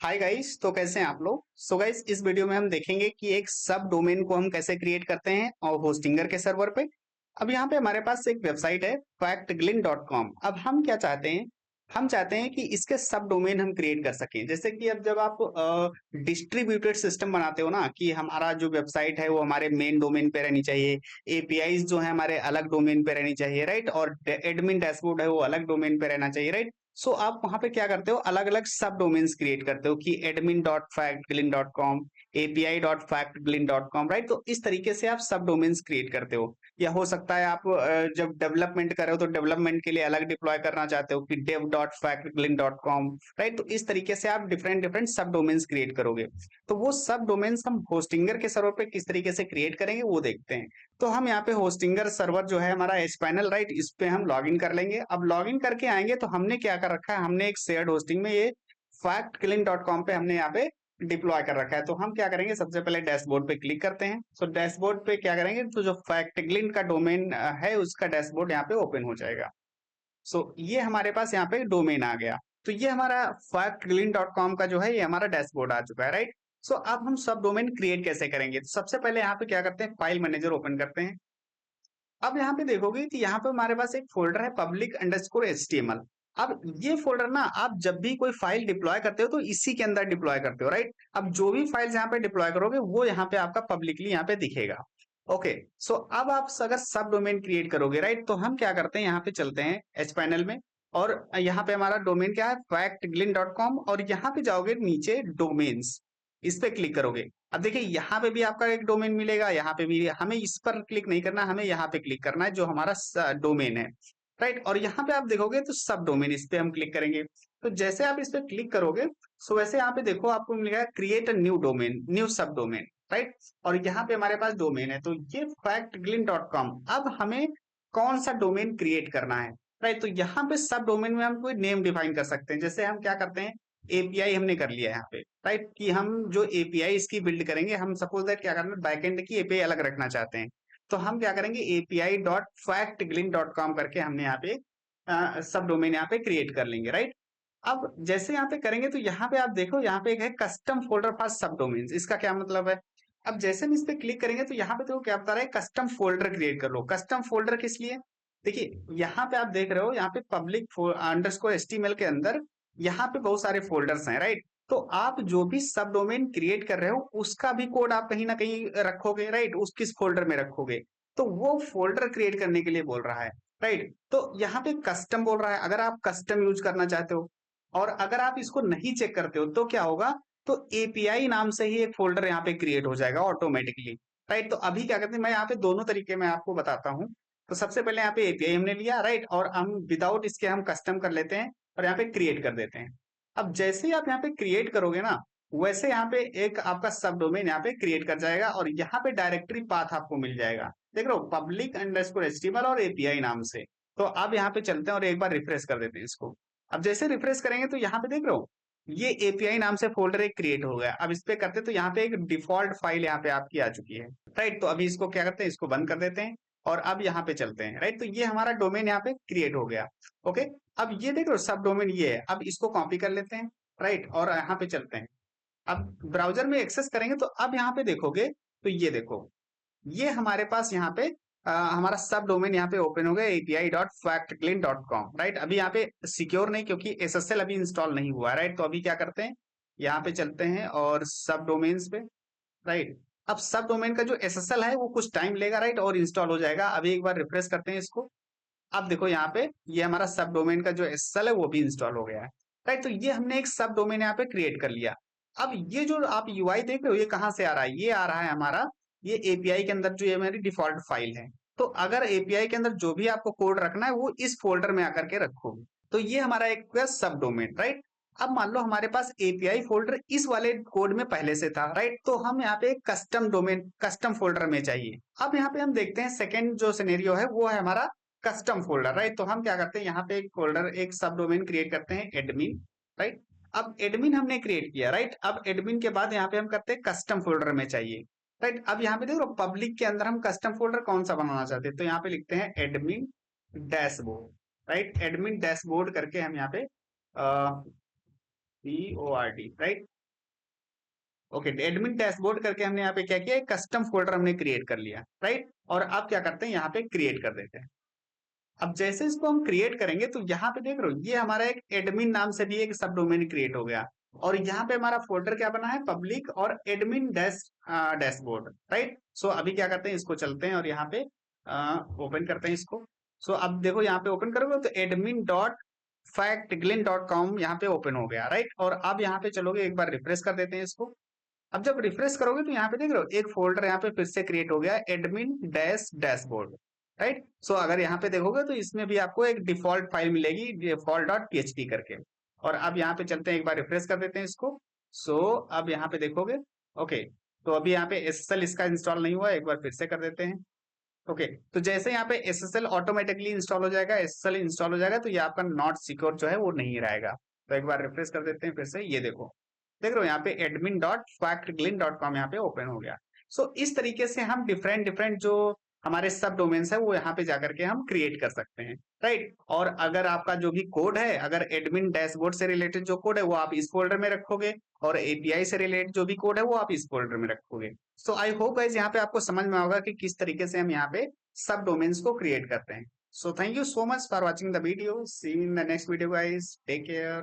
Hi guys, तो कैसे हैं आप लोग। सो गाइस, इस वीडियो में हम देखेंगे कि एक सब डोमेन को हम कैसे क्रिएट करते हैं और होस्टिंगर के सर्वर पे। अब यहाँ पे हमारे पास एक वेबसाइट है factglin.com। अब हम क्या चाहते हैं, हम चाहते हैं कि इसके सब डोमेन हम क्रिएट कर सकें। जैसे कि अब जब आप डिस्ट्रीब्यूटेड सिस्टम बनाते हो ना, कि हमारा जो वेबसाइट है वो हमारे मेन डोमेन पे रहनी चाहिए, एपीआईज जो है हमारे अलग डोमेन पे रहनी चाहिए, राइट, और एडमिन डैशबोर्ड है वो अलग डोमेन पे रहना चाहिए, राइट। सो आप वहां पे क्या करते हो, अलग अलग सब डोमेन्स क्रिएट करते हो कि admin dot factglin dot com, API dot factglin dot com, right. तो इस तरीके से आप सब डोमेन्स क्रिएट करते हो। या हो सकता है आप जब डेवलपमेंट कर रहे हो तो डेवलपमेंट के लिए अलग डिप्लॉय करना चाहते हो कि dev dot factglin dot com, right. तो इस तरीके से आप डिफरेंट डिफरेंट सब डोमेन्स क्रिएट करोगे। तो वो सब डोमेन्स हम होस्टिंगर के सर्वर पे किस तरीके से क्रिएट करेंगे वो देखते हैं। तो हम यहाँ पे होस्टिंगर सर्वर जो है हमारा एच पैनल, राइट, इस पे हम लॉग इन कर लेंगे। अब लॉग इन करके आएंगे तो हमने क्या कर रखा है, हमने एक शेयर्ड होस्टिंग में ये factglin.com पे हमने यहाँ पे डिप्लॉय कर रखा है। तो हम क्या करेंगे, सबसे पहले डैशबोर्ड पे क्लिक करते हैं। सो डैशबोर्ड पे क्या करेंगे, तो जो फैक्टग्लिन का डोमेन है उसका डैशबोर्ड यहाँ पे ओपन हो जाएगा। सो ये हमारे पास यहाँ पे डोमेन आ गया। तो ये हमारा factglin.com का जो है ये हमारा डैशबोर्ड आ चुका है, राइट। सो अब हम सब डोमेन क्रिएट कैसे करेंगे, तो सबसे पहले यहाँ पे क्या करते हैं, फाइल मैनेजर ओपन करते हैं। अब यहाँ पे देखोगे कि यहाँ पे हमारे पास एक फोल्डर है पब्लिक अंडरस्कोर एचटीएमएल। अब ये फोल्डर ना, आप जब भी कोई फाइल डिप्लॉय करते हो तो इसी के अंदर डिप्लॉय करते हो, राइट। अब जो भी फाइल्स यहाँ पे डिप्लॉय करोगे वो यहाँ पे आपका पब्लिकली यहाँ पे दिखेगा। ओके। सो अब आप अगर सब डोमेन क्रिएट करोगे, राइट, तो हम क्या करते हैं, यहाँ पे चलते हैं एच पैनल में। और यहाँ पे हमारा डोमेन क्या है, factglin.com, और यहाँ पे जाओगे नीचे डोमेन्स, इस पे क्लिक करोगे। अब देखिए यहाँ पे भी आपका एक डोमेन मिलेगा, यहाँ पे भी। हमें इस पर क्लिक नहीं करना, हमें यहाँ पे क्लिक करना है जो हमारा डोमेन है, राइट। और यहाँ पे आप देखोगे तो सब डोमेन, इस पे हम क्लिक करेंगे। तो जैसे आप इस पे क्लिक करोगे, सो वैसे यहाँ पे देखो आपको मिलेगा create a new domain, new सब डोमेन, राइट। और यहाँ पे हमारे पास डोमेन है, तो ये factglin.com। अब हमें कौन सा डोमेन क्रिएट करना है, राइट। तो यहाँ पे सब डोमेन में हम कोई नेम डिफाइन कर सकते हैं। जैसे हम क्या करते हैं, एपीआई हमने कर लिया है यहाँ पे, राइट, कि हम जो एपीआई इसकी बिल्ड करेंगे, हम सपोज दैट क्या करना है, बैकएंड की एपीआई अलग रखना चाहते हैं। तो हम क्या करेंगे, एपीआई डॉट factglin.com करके हमने यहाँ पे सब डोमेन यहाँ पे क्रिएट कर लेंगे, राइट। अब जैसे यहाँ पे करेंगे तो यहाँ पे आप देखो, यहाँ पे एक है कस्टम फोल्डर फॉर सब डोमेन्स। इसका क्या मतलब है, अब जैसे हम इस पे क्लिक करेंगे तो यहाँ पे देखो क्या बता रहा है, कस्टम फोल्डर क्रिएट कर लो। कस्टम फोल्डर किस लिए, देखिए यहाँ पे आप देख रहे हो, यहाँ पे पब्लिक अंडरस्कोर एचटीएमएल के अंदर यहाँ पे बहुत सारे फोल्डर्स हैं, राइट। तो आप जो भी सब डोमेन क्रिएट कर रहे हो उसका भी कोड आप कहीं ना कहीं रखोगे, राइट, उस किस फोल्डर में रखोगे। तो वो फोल्डर क्रिएट करने के लिए बोल रहा है, राइट। तो यहाँ पे कस्टम बोल रहा है, अगर आप कस्टम यूज करना चाहते हो। और अगर आप इसको नहीं चेक करते हो तो क्या होगा, तो एपीआई नाम से ही एक फोल्डर यहाँ पे क्रिएट हो जाएगा ऑटोमेटिकली, राइट। तो अभी क्या करते हैं, मैं यहाँ पे दोनों तरीके में आपको बताता हूँ। तो सबसे पहले यहाँ पे एपीआई हमने लिया, राइट, और हम विदाउट इसके हम कस्टम कर लेते हैं और यहाँ पे क्रिएट कर देते हैं। अब जैसे ही आप यहाँ पे क्रिएट करोगे ना, वैसे यहाँ पे एक आपका सब डोमेन यहाँ पे क्रिएट कर जाएगा और यहाँ पे डायरेक्टरी पाथ आपको मिल जाएगा। देख रहे हो, पब्लिक अंडरस्कोर एचटीएमएल और एपीआई नाम से। तो अब यहाँ पे चलते हैं और एक बार रिफ्रेश कर देते हैं इसको। अब जैसे रिफ्रेश करेंगे तो यहाँ पे देख रहे हो, ये एपीआई नाम से फोल्डर एक क्रिएट हो गया। अब इस पे करते तो यहाँ पे एक डिफॉल्ट फाइल यहाँ पे आपकी आ चुकी है, राइट। तो अभी इसको क्या करते हैं, इसको बंद कर देते हैं और अब यहाँ पे चलते हैं, राइट। तो ये हमारा डोमेन यहाँ पे क्रिएट हो गया। ओके। अब ये देख लो सब डोमेन ये है। अब इसको कॉपी कर लेते हैं, राइट, और यहाँ पे चलते हैं। अब ब्राउजर में एक्सेस करेंगे तो अब यहाँ पे देखोगे, तो ये देखो, ये हमारे पास यहाँ पे हमारा सब डोमेन यहाँ पे ओपन हो गया, api.factglin.com, राइट। अभी यहाँ पे सिक्योर नहीं, क्योंकि एसएसएल अभी इंस्टॉल नहीं हुआ, राइट। तो अभी क्या करते हैं, यहाँ पे चलते हैं और सब डोमेन्स पे, राइट। अब सब डोमेन का जो एसएसएल है वो कुछ टाइम लेगा, राइट, और इंस्टॉल हो जाएगा। अभी एक बार रिफ्रेश करते हैं इसको। अब देखो यहाँ पे ये हमारा सब डोमेन का जो एसएसएल है वो भी इंस्टॉल हो गया है, राइट। तो ये हमने एक सब डोमेन यहाँ पे क्रिएट कर लिया। अब ये जो आप यूआई देख रहे हो, ये कहाँ से आ रहा है, ये आ रहा है हमारा, ये एपीआई के अंदर जो ये हमारी डिफॉल्ट फाइल है। तो अगर एपीआई के अंदर जो भी आपको कोड रखना है वो इस फोल्डर में आकर के रखोगे। तो ये हमारा एक सब डोमेन, राइट। अब मान लो हमारे पास एपीआई फोल्डर इस वाले कोड में पहले से था, राइट। तो हम यहाँ पे कस्टम डोमेन, कस्टम फोल्डर में चाहिए। अब यहाँ पे हम देखते हैं सेकेंड जो सिनेरियो है वो है हमारा कस्टम फोल्डर, राइट। तो हम क्या करते हैं, यहाँ पे एक फोल्डर, एक सब डोमेन क्रिएट करते हैं, एडमिन, राइट। अब एडमिन हमने क्रिएट किया, राइट। अब एडमिन के बाद यहाँ पे हम करते हैं कस्टम फोल्डर में चाहिए, राइट। अब यहाँ पे देखो पब्लिक के अंदर हम कस्टम फोल्डर कौन सा बनाना चाहते हैं, तो यहाँ पे लिखते हैं admin dashboard, right. Admin dashboard करके हम यहाँ पे DORD, right. Okay, admin dashboard करके हमने यहाँ पे क्या किया, कस्टम फोल्डर हमने क्रिएट कर लिया, राइट। और अब क्या करते हैं, यहाँ पे क्रिएट कर देते हैं। अब जैसे इसको हम क्रिएट करेंगे तो यहाँ पे देख रहे हो, ये हमारा एक एडमिन नाम से भी एक सब डोमेन क्रिएट हो गया। और यहाँ पे हमारा फोल्डर क्या बना है, पब्लिक और एडमिन डैशबोर्ड, राइट। सो अभी क्या करते हैं, इसको चलते हैं और यहाँ पे ओपन करते हैं इसको। सो अब देखो यहाँ पे ओपन करोगे तो एडमिन डॉट factglin.com यहाँ पे ओपन हो गया, राइट। और अब यहाँ पे चलोगे, एक बार रिफ्रेश कर देते हैं इसको। अब जब रिफ्रेश करोगे तो यहाँ पे देख रहे हो, एक फोल्डर यहाँ पे फिर से क्रिएट हो गया, एडमिन डैशबोर्ड, राइट। सो अगर यहाँ पे देखोगे तो इसमें भी आपको एक डिफॉल्ट फाइल मिलेगी, डिफॉल्ट डॉट पीएचपी करके। और अब यहाँ पे चलते हैं, एक बार रिफ्रेश कर देते हैं इसको। सो अब यहाँ पे देखोगे, ओके, तो अभी यहाँ पे एसएसएल इसका इंस्टॉल नहीं हुआ, एक बार फिर से कर देते हैं। ओके, तो जैसे यहाँ पे एसएसएल ऑटोमेटिकली इंस्टॉल हो जाएगा, एसएसएल इंस्टॉल हो जाएगा, तो ये आपका नॉट सिक्योर जो है वो नहीं रहेगा। तो एक बार रिफ्रेश कर देते हैं फिर से, ये देखो, देख रहे हो यहाँ पे admin.factglin.com यहाँ पे ओपन हो गया। सो इस तरीके से हम डिफरेंट डिफरेंट जो हमारे सब डोमेन्स है वो यहाँ पे जाकर के हम क्रिएट कर सकते हैं, राइट। और अगर आपका जो भी कोड है, अगर एडमिन डैशबोर्ड से रिलेटेड जो कोड है वो आप इस फोल्डर में रखोगे, और एपीआई से रिलेटेड जो भी कोड है वो आप इस फोल्डर में रखोगे। सो आई होप गाइस यहाँ पे आपको समझ में होगा कि किस तरीके से हम यहाँ पे सब डोमेन्स को क्रिएट करते हैं। So thank you so much for watching the video, see you in the next video guys, take care.